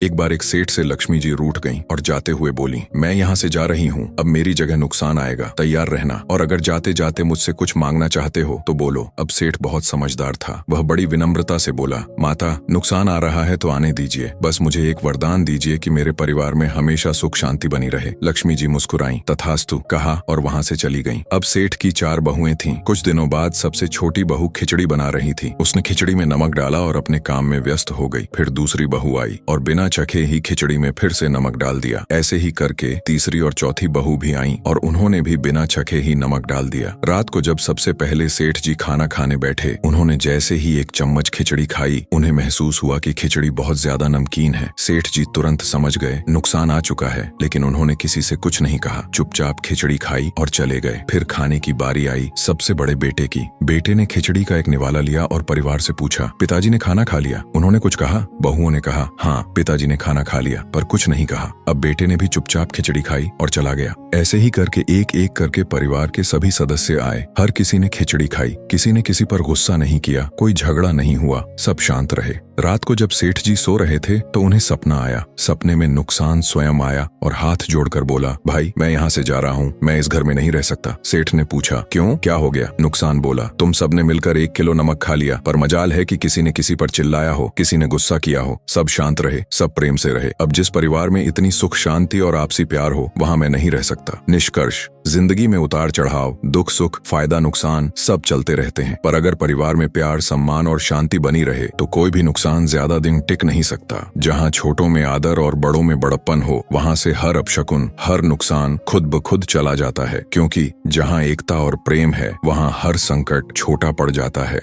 एक बार एक सेठ से लक्ष्मी जी रूठ गईं और जाते हुए बोली, मैं यहाँ से जा रही हूँ, अब मेरी जगह नुकसान आएगा, तैयार रहना, और अगर जाते जाते मुझसे कुछ मांगना चाहते हो तो बोलो। अब सेठ बहुत समझदार था, वह बड़ी विनम्रता से बोला, माता नुकसान आ रहा है तो आने दीजिए, बस मुझे एक वरदान दीजिए कि मेरे परिवार में हमेशा सुख शांति बनी रहे। लक्ष्मी जी मुस्कुराईं, तथास्तु कहा और वहाँ से चली गईं। अब सेठ की 4 बहुएं थीं। कुछ दिनों बाद सबसे छोटी बहू खिचड़ी बना रही थी। उसने खिचड़ी में नमक डाला और अपने काम में व्यस्त हो गई। फिर दूसरी बहू आई और बिना चखे ही खिचड़ी में फिर से नमक डाल दिया। ऐसे ही करके तीसरी और चौथी बहू भी आईं और उन्होंने भी बिना चखे ही नमक डाल दिया। रात को जब सबसे पहले सेठ जी खाना खाने बैठे, उन्होंने जैसे ही एक चम्मच खिचड़ी खाई, उन्हें महसूस हुआ कि खिचड़ी बहुत ज्यादा नमकीन है। सेठ जी तुरंत समझ गए नुकसान आ चुका है, लेकिन उन्होंने किसी से कुछ नहीं कहा, चुपचाप खिचड़ी खाई और चले गए। फिर खाने की बारी आई सबसे बड़े बेटे की। बेटे ने खिचड़ी का एक निवाला लिया और परिवार से पूछा, पिताजी ने खाना खा लिया? उन्होंने कुछ कहा? बहुओं ने कहा, हाँ पिताजी ने खाना खा लिया, पर कुछ नहीं कहा। अब बेटे ने भी चुपचाप खिचड़ी खाई और चला गया। ऐसे ही करके एक एक करके परिवार के सभी सदस्य आए। हर किसी ने खिचड़ी खाई, किसी ने किसी पर गुस्सा नहीं किया, कोई झगड़ा नहीं हुआ, सब शांत रहे। रात को जब सेठ जी सो रहे थे तो उन्हें सपना आया। सपने में नुकसान स्वयं आया और हाथ जोड़कर बोला, भाई मैं यहाँ से जा रहा हूँ, मैं इस घर में नहीं रह सकता। सेठ ने पूछा, क्यों, क्या हो गया? नुकसान बोला, तुम सबने मिलकर 1 किलो नमक खा लिया, पर मजाल है कि किसी ने किसी पर चिल्लाया हो, किसी ने गुस्सा किया हो, सब शांत रहे, सब प्रेम से रहे। अब जिस परिवार में इतनी सुख शांति और आपसी प्यार हो, वहाँ मैं नहीं रह सकता। निष्कर्ष, जिंदगी में उतार चढ़ाव, दुख सुख, फायदा नुकसान सब चलते रहते हैं, पर अगर परिवार में प्यार, सम्मान और शांति बनी रहे तो कोई भी नुकसान ज्यादा दिन टिक नहीं सकता। जहाँ छोटों में आदर और बड़ों में बड़प्पन हो, वहाँ से हर अपशकुन, हर नुकसान खुद ब खुद चला जाता है, क्योंकि जहाँ एकता और प्रेम है, वहाँ हर संकट छोटा पड़ जाता है।